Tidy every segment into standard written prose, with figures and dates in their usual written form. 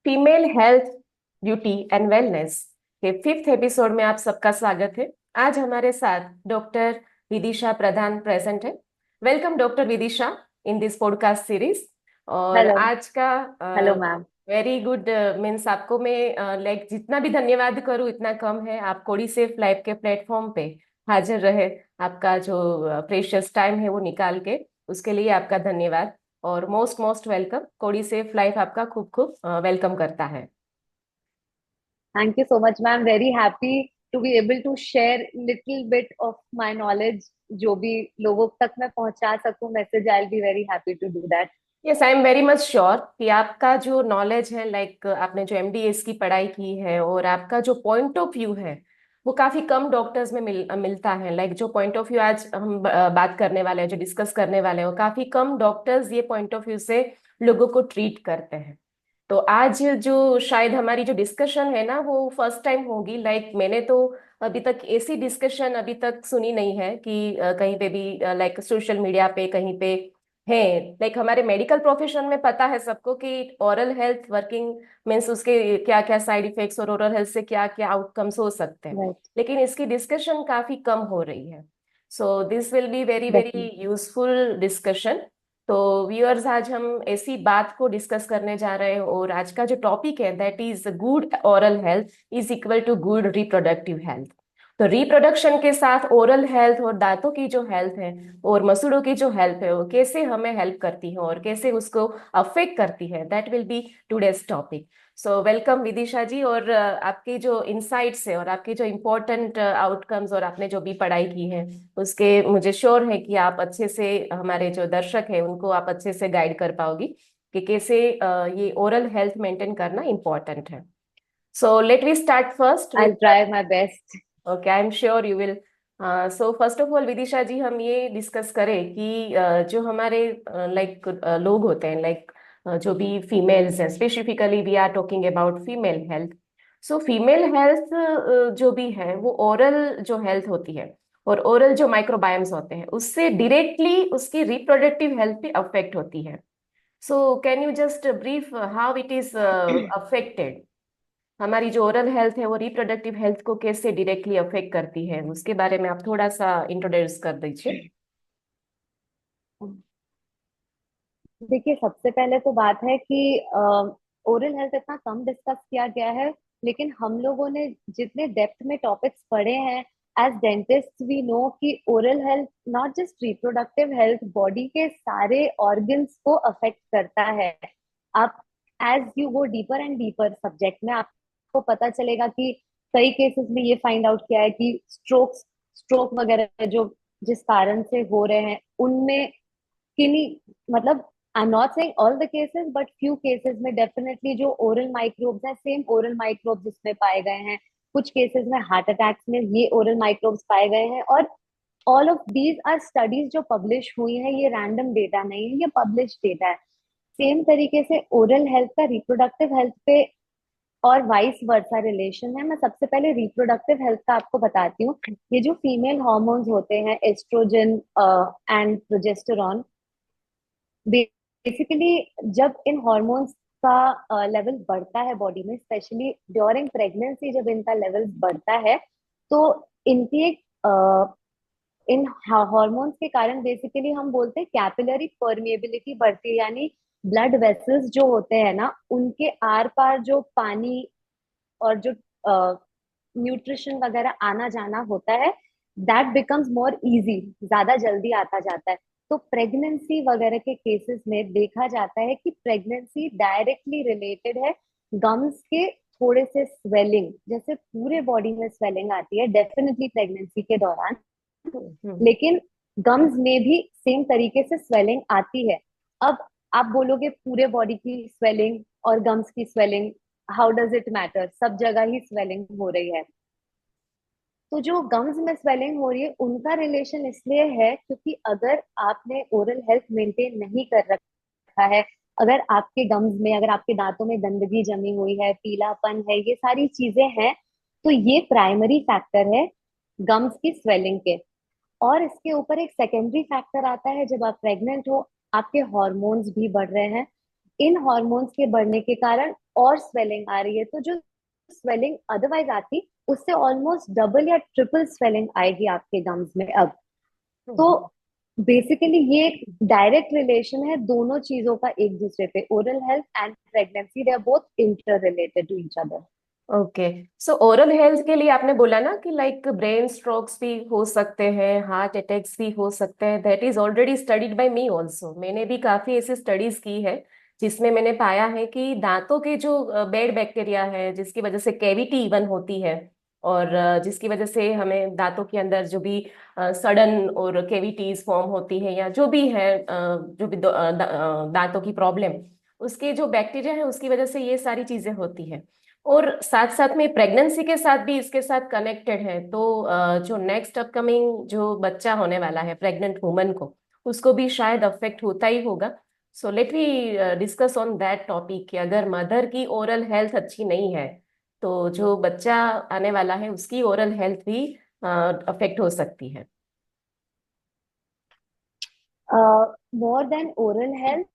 Female health, beauty and wellness के fifth episode में आप सबका स्वागत है। आज हमारे साथ डॉक्टर विदिशा प्रधान प्रेजेंट है। Welcome doctor Vidisha in this podcast series. और हेलो। आज का hello ma'am. Very good means आपको मैं लाइक जितना भी धन्यवाद करूँ इतना कम है। आप कोडी सेफ लाइफ के प्लेटफॉर्म पे हाजिर रहे, आपका जो प्रेशियस टाइम है वो निकाल के, उसके लिए आपका धन्यवाद। और मोस्ट मोस्ट वेलकम। कोडी सेफ लाइफ आपका खूब खूब वेलकम करता है। Thank you so much ma'am, very happy to be able to share little bit of my knowledge. जो भी लोगों तक मैं पहुंचा सकूं message, I will be very happy to do that. Yes, I am very much sure कि आपका जो नॉलेज है, लाइक आपने जो एमडीएस की पढ़ाई की है और आपका जो पॉइंट ऑफ व्यू है वो काफी कम डॉक्टर्स में मिलता है। लाइक जो पॉइंट ऑफ व्यू आज हम बात करने वाले हैं, जो डिस्कस करने वाले हैं, वो काफी कम डॉक्टर्स ये पॉइंट ऑफ व्यू से लोगों को ट्रीट करते हैं। तो आज जो शायद हमारी जो डिस्कशन है ना वो फर्स्ट टाइम होगी। लाइक मैंने तो अभी तक ऐसी डिस्कशन अभी तक सुनी नहीं है कि कहीं पे भी लाइक सोशल मीडिया पे कहीं पे है। लाइक हमारे मेडिकल प्रोफेशन में पता है सबको कि ओरल हेल्थ वर्किंग मीन्स उसके क्या क्या साइड इफेक्ट्स और ओरल हेल्थ से क्या क्या आउटकम्स हो सकते हैं, राइट। लेकिन इसकी डिस्कशन काफी कम हो रही है। So this will be very very definitely. Useful discussion. तो व्यूअर्स, आज हम ऐसी बात को डिस्कस करने जा रहे हैं और आज का जो टॉपिक है that is good oral health is equal to good reproductive health. तो रिप्रोडक्शन के साथ ओरल हेल्थ और दांतों की जो हेल्थ है और मसूड़ों की जो हेल्थ है वो कैसे हमें हेल्प करती है और कैसे उसको अफेक्ट करती है, that will be today's topic. So welcome Vidisha ji. और आपकी जो इंसाइट्स है और आपकी जो इम्पोर्टेंट आउटकम्स और आपने जो भी पढ़ाई की है उसके मुझे श्योर है कि आप अच्छे से हमारे जो दर्शक है उनको आप अच्छे से गाइड कर पाओगी कि कैसे ये ओरल हेल्थ मेंटेन करना इम्पोर्टेंट है। So let we start first I with. Will try my best. Okay, I am sure you will. So first of all Vidisha ji, हम ये डिस्कस करें कि जो हमारे लाइक लोग होते हैं, लाइक जो भी फीमेल्स हैं, specifically we are talking about female health. So female health जो भी है वो ओरल जो हेल्थ होती है और ओरल जो माइक्रोबायम्स होते हैं उससे डायरेक्टली उसकी रिप्रोडक्टिव हेल्थ पे अफेक्ट होती है। So can you just brief how it is affected? हमारी जो ओरल हेल्थ है वो रिप्रोडक्टिव हेल्थ को कैसे डायरेक्टली अफेक्ट करती है, उसके बारे में आप थोड़ा सा इंट्रोड्यूस कर दीजिए। देखिए, सबसे पहले तो बात है कि ओरल हेल्थ इतना कम डिस्कस किया गया है, लेकिन हम लोगों ने जितने डेप्थ में टॉपिक्स पढ़े हैं, एज डेंटिस्ट वी नो कि oral health not just reproductive health, body के सारे ऑर्गन्स को अफेक्ट करता है। आप as you go deeper and deeper subject में आपको पता चलेगा कि कई केसेस में ये फाइंड आउट किया है कि स्ट्रोक वगैरह जो जिस कारण से हो रहे हैं उनमें किन्हीं, मतलब I am not saying all the cases but few cases में डेफिनेटली जो ओरल माइक्रोब्स हैं, सेम ओरल माइक्रोब्स जिसमें पाए गए हैं, कुछ केसेस में हार्ट अटैक्स में ये ओरल माइक्रोब्स पाए गए हैं। और all of these are studies जो पब्लिश हुई हैं, ये रैंडम डेटा नहीं है, ये पब्लिश डेटा है। सेम तरीके से ओरल हेल्थ का रिप्रोडक्टिव हेल्थ पे और वाइस वर्सा रिलेशन है। मैं सबसे पहले रिप्रोडक्टिव हेल्थ का आपको बताती हूँ। ये जो फीमेल हॉर्मोन्स होते हैं, एस्ट्रोजन एंड प्रोजेस्टेरॉन, बेसिकली जब इन हॉर्मोन्स का लेवल बढ़ता है बॉडी में, स्पेशली ड्यूरिंग प्रेगनेंसी जब इनका लेवल बढ़ता है, तो इनकी एक इन हॉर्मोन्स के कारण बेसिकली हम बोलते हैं कैपिलरी परमिएबिलिटी बढ़ती है, यानी ब्लड वेसल्स जो होते हैं ना, उनके आर पार जो पानी और जो न्यूट्रिशन वगैरह आना जाना होता है, दैट बिकम्स मोर इजी, ज्यादा जल्दी आता जाता है। तो प्रेगनेंसी वगैरह के केसेस में देखा जाता है कि प्रेगनेंसी डायरेक्टली रिलेटेड है गम्स के थोड़े से स्वेलिंग, जैसे पूरे बॉडी में स्वेलिंग आती है डेफिनेटली प्रेगनेंसी के दौरान, हम्म। लेकिन गम्स में भी सेम तरीके से स्वेलिंग आती है। अब आप बोलोगे पूरे बॉडी की स्वेलिंग और गम्स की swelling, how does it matter, सब जगह ही स्वेलिंग हो रही है। तो जो गम्स में स्वेलिंग हो रही है उनका रिलेशन इसलिए है क्योंकि अगर आपने ओरल हेल्थ मेंटेन नहीं कर रखा है, अगर आपके गम्स में, अगर आपके दांतों में गंदगी जमी हुई है, पीलापन है, ये सारी चीजें हैं, तो ये प्राइमरी फैक्टर है गम्स की स्वेलिंग के। और इसके ऊपर एक सेकेंडरी फैक्टर आता है, जब आप प्रेग्नेंट हो, आपके हॉर्मोन्स भी बढ़ रहे हैं, इन हॉर्मोन्स के बढ़ने के कारण और स्वेलिंग आ रही है। तो जो स्वेलिंग अदरवाइज आती, उससे ऑलमोस्ट डबल या ट्रिपल स्वेलिंग आएगी आपके गम्स में अब। तो हम्म। बेसिकली ये एक डायरेक्ट रिलेशन है दोनों चीजों का एक दूसरे पे, oral health and pregnancy, they are both inter related to each other. Okay. So oral health के लिए आपने बोला ना कि लाइक ब्रेन स्ट्रोक्स भी हो सकते हैं, हार्ट अटैक्स भी हो सकते हैं, that is already studied by me also. मैंने भी काफी ऐसी स्टडीज की है जिसमें मैंने पाया है कि दांतों के जो बैड बैक्टीरिया है, जिसकी वजह से कैविटी इवन होती है, और जिसकी वजह से हमें दांतों के अंदर जो भी सडन और कैविटीज फॉर्म होती है, या जो भी है जो भी दांतों की प्रॉब्लम, उसके जो बैक्टीरिया है उसकी वजह से ये सारी चीजें होती है। और साथ साथ में प्रेगनेंसी के साथ भी इसके साथ कनेक्टेड है। तो जो नेक्स्ट अपकमिंग जो बच्चा होने वाला है प्रेग्नेंट वुमन को, उसको भी शायद अफेक्ट होता ही होगा। So let we discuss on that topic कि अगर मदर की ओरल हेल्थ अच्छी नहीं है तो जो बच्चा आने वाला है उसकी ओरल हेल्थ भी अफेक्ट हो सकती है। मोर देन ओरल हेल्थ,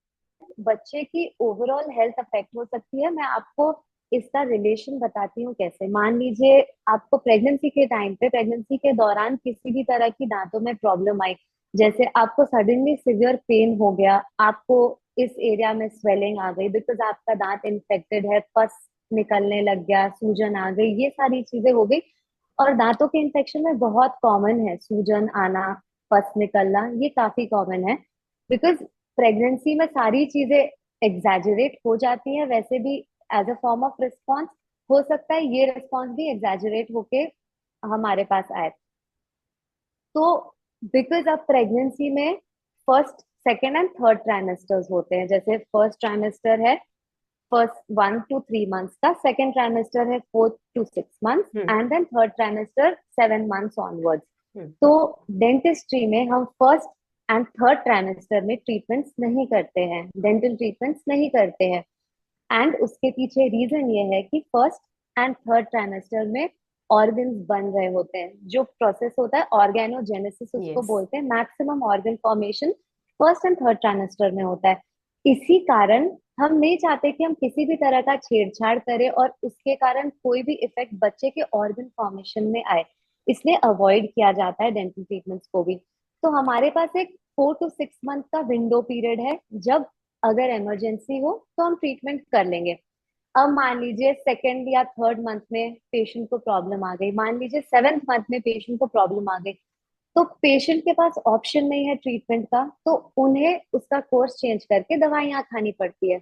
बच्चे की ओवरऑल हेल्थ अफेक्ट हो सकती है। मैं आपको इसका रिलेशन बताती हूँ कैसे। मान लीजिए आपको प्रेगनेंसी के टाइम पे, प्रेगनेंसी के दौरान किसी भी तरह की दांतों में प्रॉब्लम आई, जैसे आपको सडनली सिवियर पेन हो गया, आपको इस एरिया में स्वेलिंग आ गई बिकॉज आपका दांत इन्फेक्टेड है, पस निकलने लग गया, सूजन आ गई, ये सारी चीजें हो गई। और दांतों के इन्फेक्शन में बहुत कॉमन है सूजन आना, पस निकलना, ये काफी कॉमन है बिकॉज प्रेगनेंसी में सारी चीजें एग्जैजरेट हो जाती है। वैसे भी as a form of response हो सकता है ये रिस्पॉन्स भी एग्जैजरेट होके हमारे पास आए। तो बिकॉज अब प्रेगनेंसी में first, second and third trimesters होते हैं। जैसे फर्स्ट ट्राइमेस्टर है फर्स्ट 1 to 3 months का, सेकेंड ट्राइमेस्टर है 4 to 6 months, hmm. And then third trimester 7 months onwards. Hmm. तो डेंटिस्ट्री में हम फर्स्ट एंड थर्ड ट्राइमेस्टर में ट्रीटमेंट्स नहीं करते हैं, डेंटल ट्रीटमेंट्स नहीं करते हैं। एंड उसके पीछे रीजन ये है कि फर्स्ट एंड थर्ड ट्राइमेस्टर में ऑर्गन्स बन रहे होते हैं। जो प्रोसेस होता है ऑर्गेनोजेनेसिस उसको यस। बोलते हैं, maximum organ formation first and third trimester में होता है। इसी कारण हम नहीं चाहते कि हम किसी भी तरह का छेड़छाड़ करें और उसके कारण कोई भी इफेक्ट बच्चे के ऑर्गन फॉर्मेशन में आए, इसलिए अवॉइड किया जाता है डेंटल ट्रीटमेंट्स को भी। तो हमारे पास एक 4 to 6 मंथ का विंडो पीरियड है, जब अगर इमरजेंसी हो तो हम ट्रीटमेंट कर लेंगे। अब मान लीजिए सेकेंड या थर्ड मंथ में पेशेंट को प्रॉब्लम आ गई, मान लीजिए सेवेंथ मंथ में पेशेंट को प्रॉब्लम आ गई, तो पेशेंट के पास ऑप्शन नहीं है ट्रीटमेंट का, तो उन्हें उसका कोर्स चेंज करके दवाइयां खानी पड़ती है।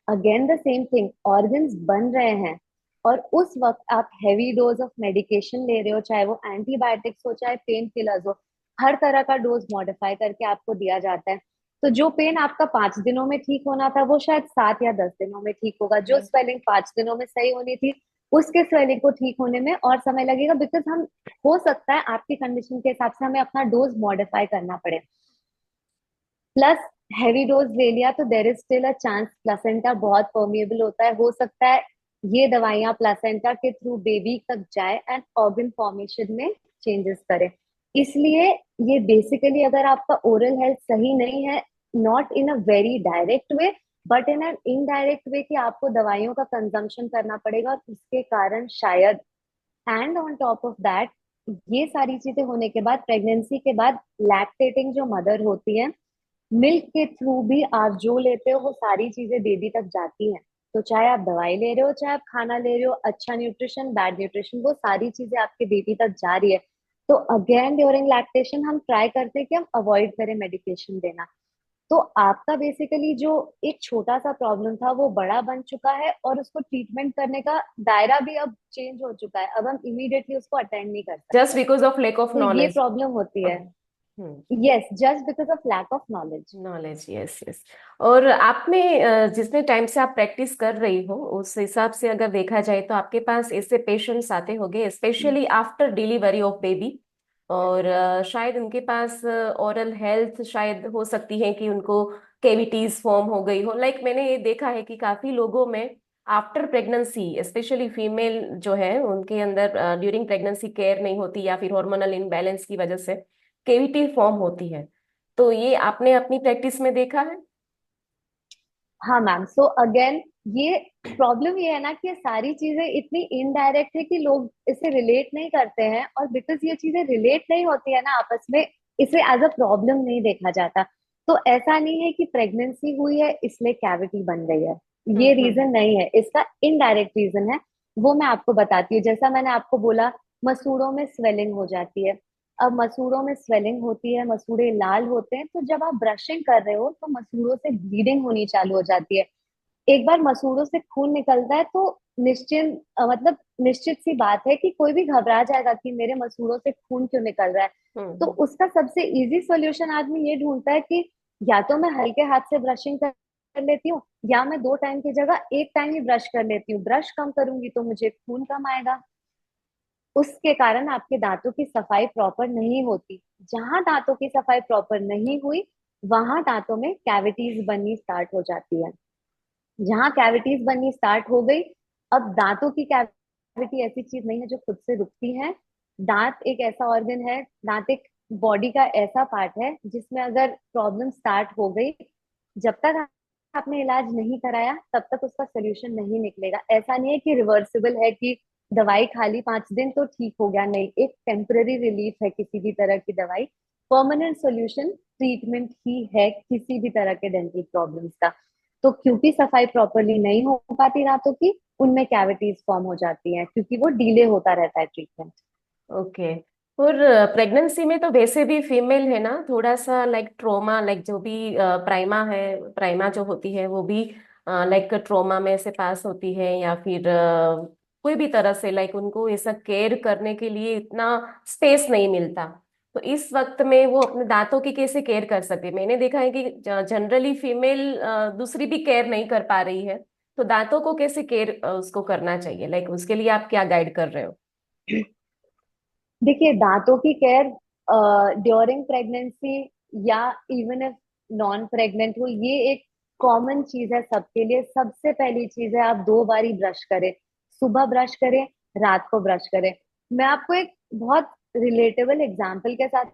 Again the same thing, organs बन रहे हैं और उस वक्त आप हैवी डोज ऑफ मेडिकेशन ले रहे हो, चाहे वो एंटीबायोटिक्स हो चाहे पेन किलर्स हो, हर तरह का डोज मॉडिफाई करके आपको दिया जाता है। तो जो पेन आपका 5 दिनों में ठीक होना था वो शायद 7 या 10 दिनों में ठीक होगा, जो स्वेलिंग 5 दिनों में सही होनी थी उसके स्वेलिंग को ठीक होने में और समय लगेगा, बिकॉज हम, हो सकता है आपकी कंडीशन के हिसाब से हमें अपना डोज मॉडिफाई करना पड़े। प्लस हैवी डोज ले लिया तो there is still a chance, placenta बहुत परमिएबल होता है, हो सकता है ये दवाइयां प्लासेंटा के थ्रू बेबी तक जाए एंड ऑर्गन फॉर्मेशन में चेंजेस करे। इसलिए ये बेसिकली, अगर आपका ओरल हेल्थ सही नहीं है, not in a very direct way but in an indirect way, कि आपको दवाइयों का कंजम्पशन करना पड़ेगा और उसके कारण शायद, and on top of that, ये सारी चीजें होने के बाद, प्रेगनेंसी के बाद लैक्टेटिंग जो मदर होती है, मिल्क के थ्रू भी आप जो लेते हो वो सारी चीजें बेबी तक जाती हैं। तो चाहे आप दवाई ले रहे हो चाहे आप खाना ले रहे हो, अच्छा न्यूट्रिशन बैड न्यूट्रिशन, वो सारी चीजें आपके बेबी तक जा रही है। तो अगेन ड्यूरिंग लैक्टेशन हम ट्राई करते हैं कि हम अवॉइड करें मेडिकेशन देना। तो आपका बेसिकली जो एक छोटा सा प्रॉब्लम था वो बड़ा बन चुका है और उसको ट्रीटमेंट करने का दायरा भी अब चेंज हो चुका है, अब हम इमीडिएटली उसको अटेंड नहीं कर जस्ट सकते। बिकॉज ऑफ लैक ऑफ तो ये नॉलेज। प्रॉब्लम होती है। Hmm. Yes, just because of lack of knowledge. Knowledge, yes yes. और आपने जितने टाइम से आप प्रैक्टिस कर रही हो उस हिसाब से अगर देखा जाए तो आपके पास ऐसे पेशेंट्स आते होंगे specially after delivery of baby, और शायद उनके पास ओरल हेल्थ शायद हो सकती है कि उनको कैविटीज फॉर्म हो गई हो। लाइक मैंने ये देखा है कि काफी लोगों में आफ्टर प्रेगनेंसी स्पेशली फीमेल जो है उनके अंदर ड्यूरिंग प्रेगनेंसी केयर नहीं होती या फिर हार्मोनल इनबैलेंस की वजह से कैविटी फॉर्म होती है। तो ये आपने अपनी प्रैक्टिस में देखा है? हाँ मैम, सो अगेन ये प्रॉब्लम ये है ना कि ये सारी चीजें इतनी इनडायरेक्ट है कि लोग इसे रिलेट नहीं करते हैं, और बिकॉज ये चीजें रिलेट नहीं होती है ना आपस में, इसे एज अ प्रॉब्लम नहीं देखा जाता। तो ऐसा नहीं है कि प्रेगनेंसी हुई है इसलिए कैविटी बन गई है, ये हम्म। रीजन नहीं है, इसका इनडायरेक्ट रीजन है। वो मैं आपको बताती हूँ। जैसा मैंने आपको बोला, मसूड़ों में स्वेलिंग हो जाती है। अब मसूड़ों में स्वेलिंग होती है, मसूड़े लाल होते हैं, तो जब आप ब्रशिंग कर रहे हो तो मसूड़ों से ब्लीडिंग होनी चालू हो जाती है। एक बार मसूड़ों से खून निकलता है तो निश्चित मतलब निश्चित सी बात है कि कोई भी घबरा जाएगा कि मेरे मसूड़ों से खून क्यों निकल रहा है। तो हम्म। उसका सबसे इजी सॉल्यूशन आदमी ये ढूंढता है कि या तो मैं हल्के हाथ से ब्रशिंग कर लेती हूँ, या मैं 2 टाइम की जगह एक टाइम ही ब्रश कर लेती हूँ। ब्रश कम करूंगी तो मुझे खून कम आएगा, उसके कारण आपके दांतों की सफाई प्रॉपर नहीं होती। जहां दांतों की सफाई प्रॉपर नहीं हुई, वहां दांतों में कैविटीज बननी स्टार्ट हो जाती है। जहां कैविटीज बननी स्टार्ट हो गई, अब दांतों की कैविटी ऐसी चीज नहीं है जो खुद से रुकती है। दांत एक ऐसा ऑर्गन है, दांत एक बॉडी का ऐसा पार्ट है जिसमें अगर प्रॉब्लम स्टार्ट हो गई, जब तक आपने इलाज नहीं कराया तब तक उसका सोल्यूशन नहीं निकलेगा। ऐसा नहीं है कि रिवर्सिबल है कि दवाई खा ली 5 दिन तो ठीक हो गया, नहीं, एक टेम्पररी रिलीफ है किसी भी तरह की दवाई। परमानेंट सॉल्यूशन ट्रीटमेंट ही है किसी भी तरह के डेंटल प्रॉब्लम्स का। तो क्योंकि सफाई प्रॉपरली नहीं हो पाती दांतों की, उनमें कैविटीज फॉर्म हो जाती हैं क्योंकि वो डिले होता रहता है ट्रीटमेंट। ओके। और प्रेगनेंसी में तो वैसे भी फीमेल है ना, थोड़ा सा लाइक ट्रोमा, लाइक जो भी प्राइमा है, प्राइमा जो होती है वो भी लाइक ट्रोमा में से पास होती है, या फिर कोई भी तरह से लाइक उनको ऐसा केयर करने के लिए इतना स्पेस नहीं मिलता। तो इस वक्त में वो अपने दांतों की कैसे केयर कर सकते हैं? मैंने देखा है कि जनरली फीमेल दूसरी भी केयर नहीं कर पा रही है, तो दांतों को कैसे केयर उसको करना चाहिए, लाइक उसके लिए आप क्या गाइड कर रहे हो? देखिए, दांतों की केयर ड्यूरिंग प्रेगनेंसी या इवन इफ नॉन प्रेग्नेंट हो, ये एक कॉमन चीज है सबके लिए। सबसे पहली चीज है, आप 2 बारी ब्रश करें। सुबह ब्रश करें, रात को ब्रश करें। मैं आपको एक बहुत रिलेटेबल एग्जांपल के साथ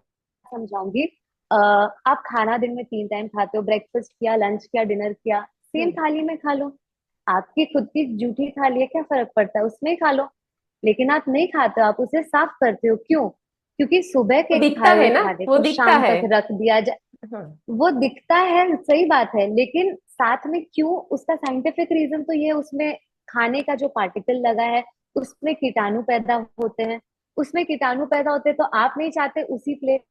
समझाऊंगी। आप खाना दिन में 3 टाइम खाते हो, ब्रेकफास्ट किया, लंच किया, डिनर किया, सेम हम्म। थाली में खा लो। आपकी खुद की जूठी थाली है, क्या फर्क पड़ता है, उसमें ही खा लो। लेकिन आप नहीं खाते हो, आप उसे साफ करते हो, क्यों? क्योंकि सुबह वो के दिखता खाए है हुए ना, खाने वो को दिखता शाम है। तक रख दिया जाए। हाँ। वो दिखता है, सही बात है, लेकिन साथ में क्यों, उसका साइंटिफिक रीजन तो ये, उसमें खाने का जो पार्टिकल लगा है उसमें कीटाणु पैदा होते हैं। उसमें कीटाणु पैदा होते हैं तो आप नहीं चाहते उसी प्लेट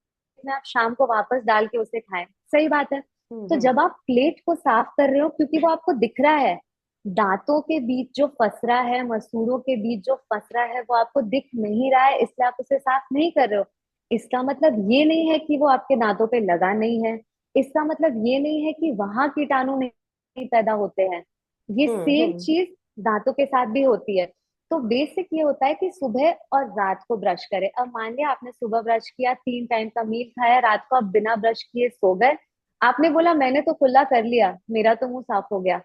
में आप शाम को वापस डाल के उसे खाएं। सही बात है। तो हम्म। जब आप प्लेट को साफ कर रहे हो, क्योंकि वो आपको दिख रहा है, दांतों के बीच जो फसरा है, मसूड़ों के बीच जो फसरा है, वो आपको दिख नहीं रहा है, इसलिए आप उसे साफ नहीं कर रहे हो। इसका मतलब ये नहीं है कि वो आपके दांतों पे लगा नहीं है। इसका मतलब ये नहीं है कि वहां कीटाणु नहीं पैदा होते हैं। ये सेम हम्म। चीज दांतों के साथ भी होती है। तो बेसिक ये होता है कि सुबह और रात को ब्रश करें। अब मान लिया आपने सुबह ब्रश किया, 3 टाइम का मील खाया, रात को आप बिना ब्रश किए सो गए। आपने बोला मैंने तो कुल्ला कर लिया, मेरा तो मुंह साफ हो गया।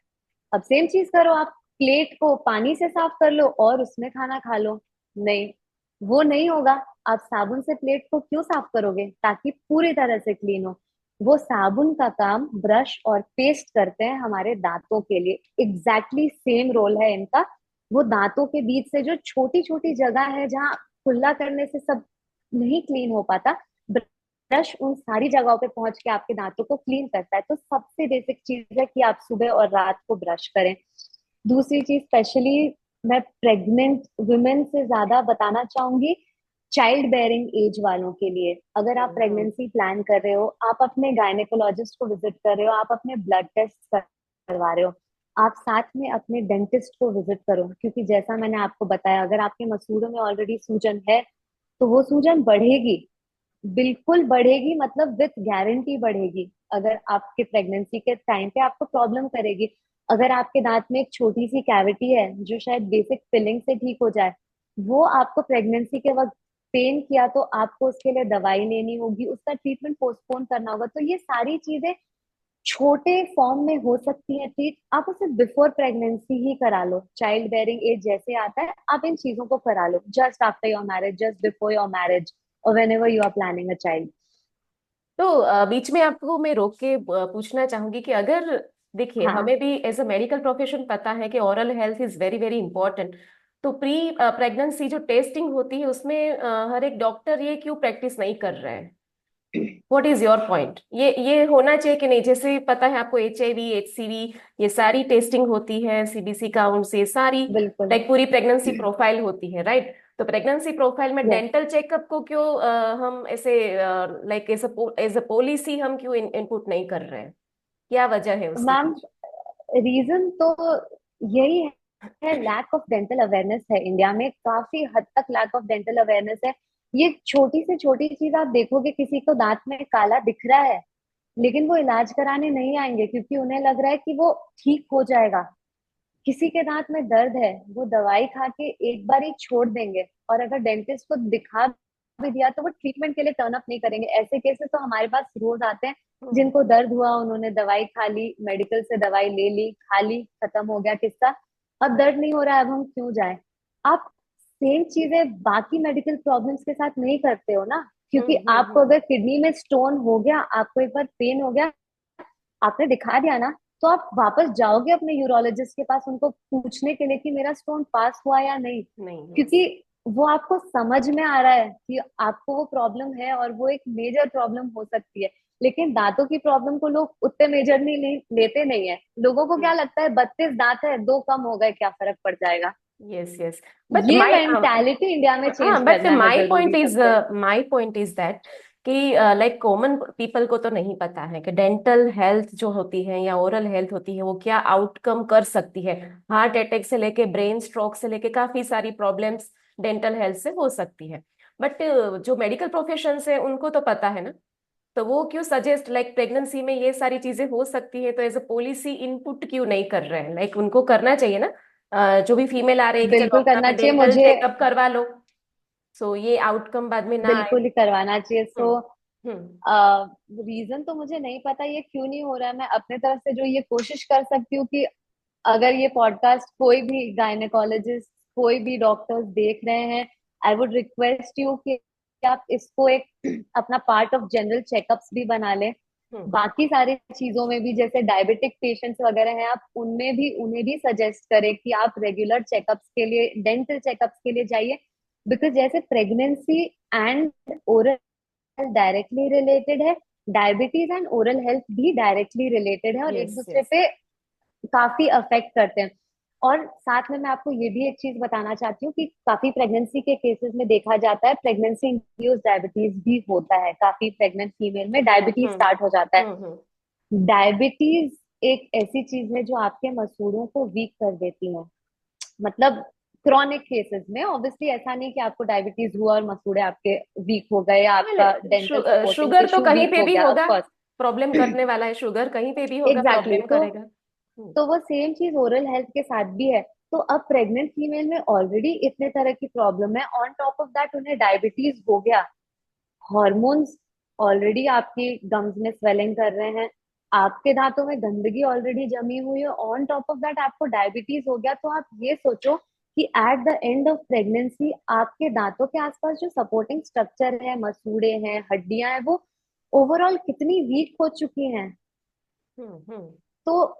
अब सेम चीज करो, आप प्लेट को पानी से साफ कर लो और उसमें खाना खा लो। नहीं, वो नहीं होगा। आप साबुन से प्लेट को क्यों साफ करोगे? ताकि पूरी तरह से क्लीन हो। वो साबुन का काम ब्रश और पेस्ट करते हैं हमारे दांतों के लिए, एग्जैक्टली सेम रोल है इनका। वो दांतों के बीच से जो छोटी छोटी जगह है जहाँ कुल्ला करने से सब नहीं क्लीन हो पाता, ब्रश उन सारी जगहों पे पहुंच के आपके दांतों को क्लीन करता है। तो सबसे बेसिक चीज है कि आप सुबह और रात को ब्रश करें। दूसरी चीज, स्पेशली मैं प्रेग्नेंट वुमेन से ज्यादा बताना चाहूंगी, चाइल्ड बेयरिंग एज वालों के लिए। अगर आप हम्म। प्रेगनेंसी प्लान कर रहे हो, आप अपने गायनेकोलॉजिस्ट को विजिट कर रहे हो, आप अपने ब्लड टेस्ट करवा रहे हो, आप साथ में अपने डेंटिस्ट को विजिट करो। क्योंकि जैसा मैंने आपको बताया, अगर आपके मसूड़ों में ऑलरेडी सूजन है तो वो सूजन बढ़ेगी, बिल्कुल बढ़ेगी, मतलब विथ गारंटी बढ़ेगी। अगर आपके प्रेगनेंसी के टाइम पे आपको प्रॉब्लम करेगी। अगर आपके दांत में एक छोटी सी कैविटी है जो शायद बेसिक फिलिंग से ठीक हो जाए, वो आपको प्रेगनेंसी के वक्त पेन किया तो आपको उसके लिए दवाई लेनी होगी, उसका ट्रीटमेंट पोस्टपोन करना होगा। तो ये सारी चीजें छोटे फॉर्म में हो सकती है ट्रीट, आप उसे बिफोर प्रेगनेंसी ही करा लो। चाइल्ड बेयरिंग एज जैसे आता है, आप इन चीजों को करा लो just after your marriage, just before your marriage, और whenever you are planning a child. तो बीच में आपको मैं रोक के पूछना चाहूंगी कि अगर देखिए, हाँ हमें भी एज अ मेडिकल प्रोफेशन पता है कि oral health is very very important. तो प्री प्रेगनेंसी जो टेस्टिंग होती है उसमें हर एक डॉक्टर ये क्यों प्रैक्टिस नहीं कर रहे हैं? What is your point? ये होना चाहिए कि नहीं? जैसे पता है आपको, HIV, HCV, ये सारी टेस्टिंग होती है, CBC काउंट्स, ये सारी बिल्कुल। लाइक पूरी प्रेगनेंसी प्रोफाइल होती है, राइट? तो प्रेगनेंसी प्रोफाइल में यस डेंटल चेकअप को क्यों हम ऐसे लाइक एज अ पॉलिसी हम क्यों इनपुट नहीं कर रहे हैं? क्या वजह है उसकी मैम, कुछ? रीजन तो यही है, लैक ऑफ डेंटल अवेयरनेस है इंडिया में, काफी हद तक लैक ऑफ डेंटल अवेयरनेस है। ये छोटी से छोटी चीज आप देखोगे, किसी को दांत में काला दिख रहा है लेकिन वो इलाज कराने नहीं आएंगे क्योंकि उन्हें लग रहा है कि वो ठीक हो जाएगा। किसी के दांत में दर्द है, वो दवाई खा के एक बार ही छोड़ देंगे, और अगर डेंटिस्ट को दिखा भी दिया तो वो ट्रीटमेंट के लिए टर्न अप नहीं करेंगे। ऐसे केसेस तो हमारे पास रोज आते हैं, हम्म। जिनको दर्द हुआ, उन्होंने दवाई खा ली, मेडिकल से दवाई ले ली, खा ली, खत्म हो गया किस्सा। अब दर्द नहीं हो रहा है, अब हम क्यों जाएं? आप सेम चीजें बाकी मेडिकल प्रॉब्लम्स के साथ नहीं करते हो ना, क्योंकि आपको हम्म। अगर किडनी में स्टोन हो गया, आपको एक बार पेन हो गया, आपने दिखा दिया ना, तो आप वापस जाओगे अपने यूरोलॉजिस्ट के पास उनको पूछने के लिए कि मेरा स्टोन पास हुआ या नहीं। नहीं, यस। क्योंकि वो आपको समझ में आ रहा है कि आपको वो प्रॉब्लम है और वो एक मेजर प्रॉब्लम हो सकती है। लेकिन दांतों की प्रॉब्लम को लोग उतने मेजर नहीं लेते नहीं है। लोगों को क्या लगता है, 32 दांत है, दो कम हो गए, क्या फर्क पड़ जाएगा। Yes, yes. बट ये माय मेंटालिटी इंडिया में चेंज हाँ, बट करना है जरूरी सबसे। माय पॉइंट इज दैट कि लाइक कॉमन पीपल को तो नहीं पता है कि डेंटल हेल्थ जो होती है या ओरल हेल्थ होती है वो क्या आउटकम कर सकती है। हार्ट अटैक से लेके ब्रेन स्ट्रोक से लेके काफी सारी प्रॉब्लम्स डेंटल हेल्थ से हो सकती है। बट जो मेडिकल प्रोफेशन है उनको तो पता है ना। तो वो क्यों सजेस्ट लाइक प्रेगनेंसी में ये सारी चीजें हो सकती है तो एज अ पॉलिसी इनपुट क्यों नहीं कर रहे हैं? लाइक उनको करना चाहिए ना। जो भी फीमेल आ रही है कि चलो बिल्कुल अपना करना भी चाहिए डेंटल मुझे, चेकअप करवा लो, सो ये आउटकम बाद में ना आए। बिल्कुल ही करवाना चाहिए। सो हम्म। हम्म। रीजन तो मुझे नहीं पता ये क्यों नहीं हो रहा है। मैं अपने तरफ से जो ये कोशिश कर सकती हूँ कि अगर ये पॉडकास्ट कोई भी गायनेकोलॉजिस्ट, कोई भी डॉक्टर्स देख रहे हैं, आई वुड रिक्वेस्ट यू कि आप इसको एक अपना पार्ट ऑफ जनरल चेकअप्स भी बना लें। हम्म। बाकी सारी चीजों में भी, जैसे डायबिटिक पेशेंट्स वगैरह हैं, आप उनमें भी उन्हें भी सजेस्ट करें कि आप रेगुलर चेकअप्स के लिए, डेंटल चेकअप्स के लिए जाइए। बिकॉज जैसे pregnancy and oral directly related है, डायबिटीज एंड ओरल हेल्थ भी डायरेक्टली रिलेटेड है और एक यस, दूसरे यस। पे काफी अफेक्ट करते हैं। और साथ में मैं आपको ये भी एक चीज बताना चाहती हूँ कि काफी प्रेगनेंसी के केसेस में देखा जाता है, प्रेगनेंसी इंड्यूस डायबिटीज भी होता है। काफी प्रेग्नेंट फीमेल में डायबिटीज हम्म। स्टार्ट हो जाता है। हम्म। डायबिटीज एक ऐसी चीज है जो आपके मसूड़ों को वीक कर देती है। मतलब क्रॉनिक केसेस में ऑब्वियसली ऐसा नहीं कि आपको डायबिटीज हुआ और मसूड़े आपके वीक हो गए या आपका डेंटल सपोर्टिंग शुगर तो टिश्यू कहीं वीक पे हो भी गया, ऑफ होगा। कोर्स। प्रॉब्लम करने वाला है, शुगर कहीं पे भी होगा, एग्जैक्टली प्रॉब्लम तो करेगा। तो वो सेम चीज ओरल हेल्थ के साथ भी है। तो अब प्रेग्नेंट फीमेल में ऑलरेडी इतने तरह की प्रॉब्लम है, ऑन टॉप ऑफ दैट उन्हें डायबिटीज हो गया, हॉर्मोन्स ऑलरेडी आपकी गम्स में स्वेलिंग कर रहे हैं, आपके दांतों में गंदगी ऑलरेडी जमी हुई है, ऑन टॉप ऑफ दैट आपको डायबिटीज हो गया। तो आप ये सोचो कि at the end of pregnancy आपके दांतों के आसपास जो सपोर्टिंग स्ट्रक्चर है, मसूड़े हैं, हड्डियां हैं, वो ओवरऑल कितनी वीक हो चुकी हैं। हम्म। हम्म। तो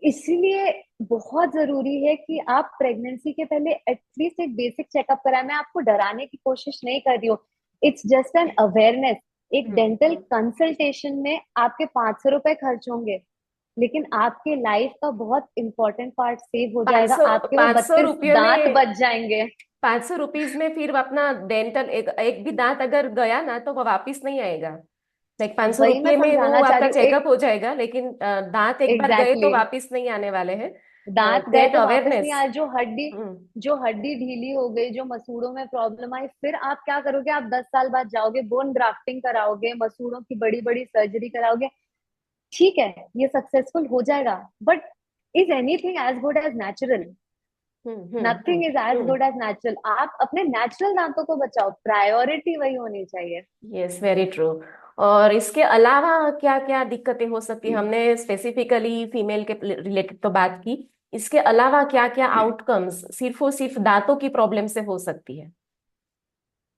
इसलिए बहुत जरूरी है कि आप प्रेगनेंसी के पहले एटलीस्ट एक बेसिक चेकअप कराएं। मैं आपको डराने की कोशिश नहीं कर रही हूँ, इट्स जस्ट एन अवेयरनेस। एक हम्म। डेंटल कंसल्टेशन में आपके 500 रुपए खर्च होंगे, लेकिन आपके लाइफ का बहुत इंपॉर्टेंट पार्ट सेव हो पाँच जाएगा, सौ आपके वो पाँच सौ 32 रुपये दांत में बच जाएंगे। 500 रुपीज में फिर अपना डेंटल एक भी दांत अगर गया ना तो वो वापिस नहीं आएगा। लाइक 500 वही मैं रुपये में वो समझाना चाह आपका रही हूँ एक, चेकअप हो जाएगा, लेकिन दांत एक बार गए तो एग्जैक्टली exactly, वापिस नहीं आने वाले हैं। दांत गए दैट तो वापस नहीं अवेयरनेस। आए। हम्म। जो हड्डी ढीली हो गई, जो मसूड़ों में प्रॉब्लम आई, फिर आप क्या करोगे? आप 10 साल बाद जाओगे, बोन ग्राफ्टिंग कराओगे, मसूड़ों की बड़ी बड़ी सर्जरी कराओगे। ठीक है, ये सक्सेसफुल हो जाएगा, but is anything as good as natural? Hmm. Hmm. Nothing is as hmm. Good as natural. आप अपने नेचुरल दांतों को बचाओ, प्रायोरिटी वही होनी चाहिए। Yes, very true. और इसके अलावा क्या क्या दिक्कतें हो सकती है? हमने स्पेसिफिकली फीमेल के रिलेटेड तो बात की। इसके अलावा क्या क्या आउटकम्स सिर्फ और सिर्फ दांतों की प्रॉब्लम से हो सकती है?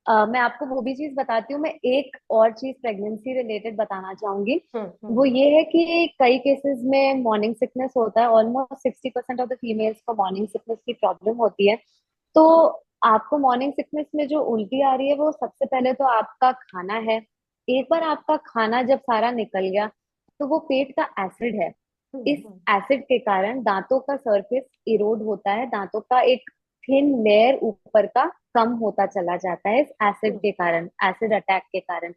मैं आपको वो भी चीज बताती हूँ। मैं एक और चीज प्रेगनेंसी रिलेटेड बताना चाहूंगी। वो हम्म। ये है कि कई केसेस में मॉर्निंग सिकनेस होता है। ऑलमोस्ट 60% ऑफ द फीमेल्स को मॉर्निंग सिकनेस की प्रॉब्लम होती है। तो आपको मॉर्निंग सिकनेस में जो उल्टी आ रही है वो सबसे पहले तो आपका खाना है। एक बार आपका खाना जब सारा निकल गया तो वो पेट का एसिड है। इस हम्म। एसिड के कारण दांतों का सरफेस इरोड होता है। दांतों का एक थिन लेयर ऊपर का कम होता चला जाता है इस एसिड हम्म। के कारण, एसिड अटैक के कारण।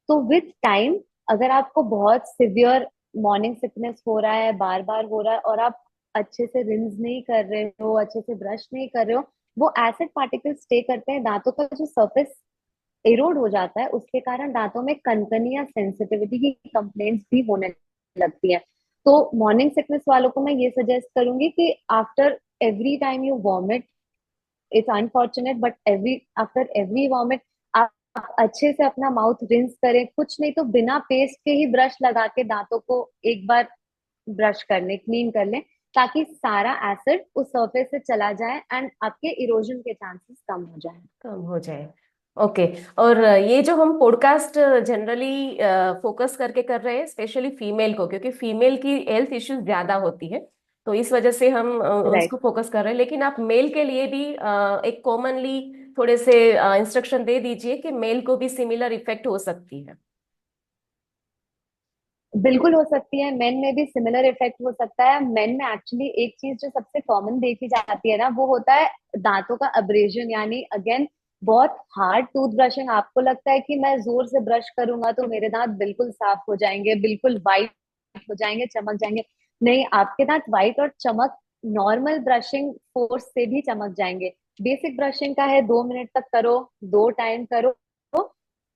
तो विथ टाइम अगर आपको बहुत सिवियर मॉर्निंग सिकनेस हो रहा है, बार बार हो रहा है, और आप अच्छे से रिंस नहीं कर रहे हो, अच्छे से ब्रश नहीं कर रहे हो, वो एसिड पार्टिकल्स स्टे करते हैं। दांतों का जो सरफेस एरोड हो जाता है उसके कारण दांतों में कनकनी या सेंसिटिविटी की कंप्लेंट्स भी होने लगती है। तो मॉर्निंग सिकनेस वालों को मैं ये सजेस्ट करूंगी कि after every time you vomit, it's unfortunate but every after every vomit आप अच्छे से अपना माउथ रिंस करें। कुछ नहीं तो बिना पेस्ट के ही ब्रश लगा के दांतों को एक बार ब्रश कर लें, क्लीन कर लें, ताकि सारा एसिड उस सरफेस से चला जाए एंड आपके इरोजन के चांसेस कम हो जाए। कम हो जाए। ओके। और ये जो हम पॉडकास्ट जनरली फोकस करके कर रहे हैं स्पेशली फीमेल को, क्योंकि फीमेल की हेल्थ इश्यूज ज्यादा होती है, तो इस वजह से हम उसको राइट। फोकस कर रहे हैं। लेकिन आप मेल के लिए भी एक कॉमनली थोड़े से इंस्ट्रक्शन दे दीजिए कि मेल को भी सिमिलर इफेक्ट हो सकती है। बिल्कुल हो सकती है, मेन में भी सिमिलर इफेक्ट हो सकता है। मेन में एक्चुअली एक चीज जो सबसे कॉमन देखी जाती है ना, वो होता है दांतों का अब्रेजन, यानी अगेन बहुत हार्ड टूथ ब्रशिंग। आपको लगता है कि मैं जोर से ब्रश करूंगा तो मेरे दांत बिल्कुल साफ हो जाएंगे, बिल्कुल वाइट हो जाएंगे, चमक जाएंगे। नहीं, आपके दांत वाइट और चमक नॉर्मल ब्रशिंग फोर्स से भी चमक जाएंगे। बेसिक ब्रशिंग का है 2 मिनट तक करो, 2 टाइम करो।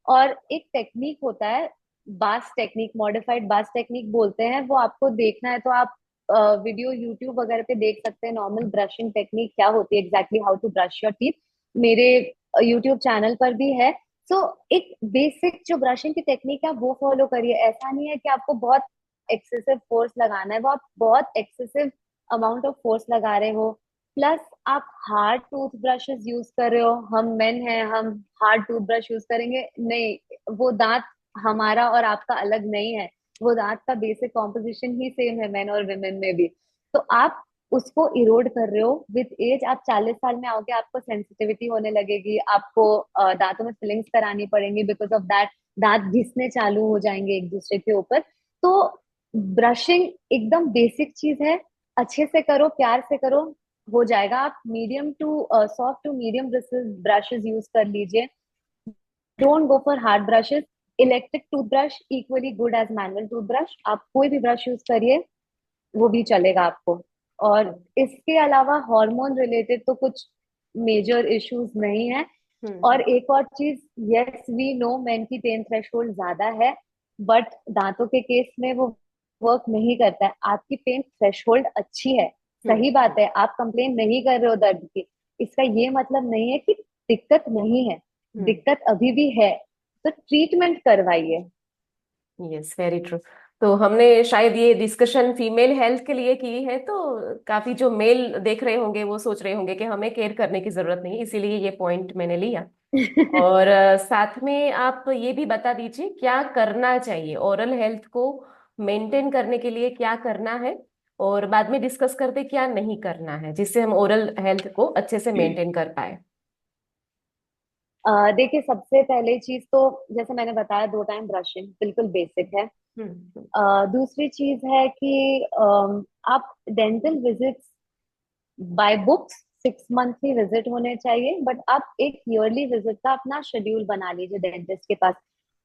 और एक टेक्निक होता है, बास टेक्निक, मॉडिफाइड बास टेक्निक बोलते हैं। वो आपको देखना है तो आप वीडियो यूट्यूब वगैरह पे देख सकते हैं, नॉर्मल ब्रशिंग टेक्निक क्या होती है, exactly how to brush your teeth. मेरे यूट्यूब चैनल पर भी है। सो एक बेसिक जो ब्रशिंग की टेक्निक है वो फॉलो करिए। ऐसा नहीं है कि आपको बहुत एक्सेसिव फोर्स लगाना है, वो आप बहुत एक्सेसिव अमाउंट ऑफ फोर्स लगा रहे हो। प्लस आप हार्ड टूथ ब्रशेस यूज कर रहे हो। हम मेन हैं, हम हार्ड टूथ ब्रश यूज करेंगे नहीं, वो दांत हमारा और आपका अलग नहीं है। वो दांत का बेसिक कॉम्पोजिशन ही सेम है मेन और वुमेन में भी। तो आप उसको इरोड कर रहे हो विद एज। आप 40 साल में आओगे, आपको सेंसिटिविटी होने लगेगी, आपको दांतों में फिलिंग्स करानी पड़ेंगी, बिकॉज ऑफ दैट दांत घिसने चालू हो जाएंगे एक दूसरे के ऊपर। तो ब्रशिंग एकदम बेसिक चीज है, अच्छे से करो, प्यार से करो, हो जाएगा। आप medium to soft to medium brushes use कर लीजिए। Don't go for hard brushes. Electric toothbrush equally good as manual toothbrush. आप कोई भी ब्रश यूज करिए, वो भी चलेगा आपको। और इसके अलावा हार्मोन रिलेटेड तो कुछ मेजर इश्यूज नहीं है। और हम्म। एक और चीज, यस वी नो मेन की पेन थ्रेशोल्ड ज्यादा है, बट दांतों के केस में वो वर्क नहीं करता है। आपकी पेन थ्रेशोल्ड अच्छी है, हम्म। सही बात है, आप कंप्लेन नहीं कर रहे हो दर्द की। इसका ये मतलब नहीं है कि दिक्कत नहीं है, हम्म। दिक्कत अभी भी है। तो ट्रीटमेंट करवाइए। Yes, very true. तो हमने शायद ये डिस्कशन फीमेल हेल्थ के लिए की है, तो काफी जो मेल देख रहे होंगे वो सोच रहे होंगे कि हमें केयर करने की जरूरत नहीं, इसीलिए ये पॉइंट मैंने लिया। और साथ में आप ये भी बता दीजिए क्या करना चाहिए ओरल हेल्थ को मेंटेन करने के लिए, क्या करना है, और बाद में डिस्कस करते क्या नहीं करना है जिससे हम ओरल हेल्थ को अच्छे से मेंटेन कर पाए। देखिए, सबसे पहले चीज तो जैसे मैंने बताया, 2 टाइम ब्रशिंग बिल्कुल बेसिक है। हम्म। दूसरी चीज है कि आप dental visits by books 6 monthly visit होने चाहिए, बट आप एक ईयरली विजिट का अपना शेड्यूल बना लीजिए डेंटिस्ट के पास।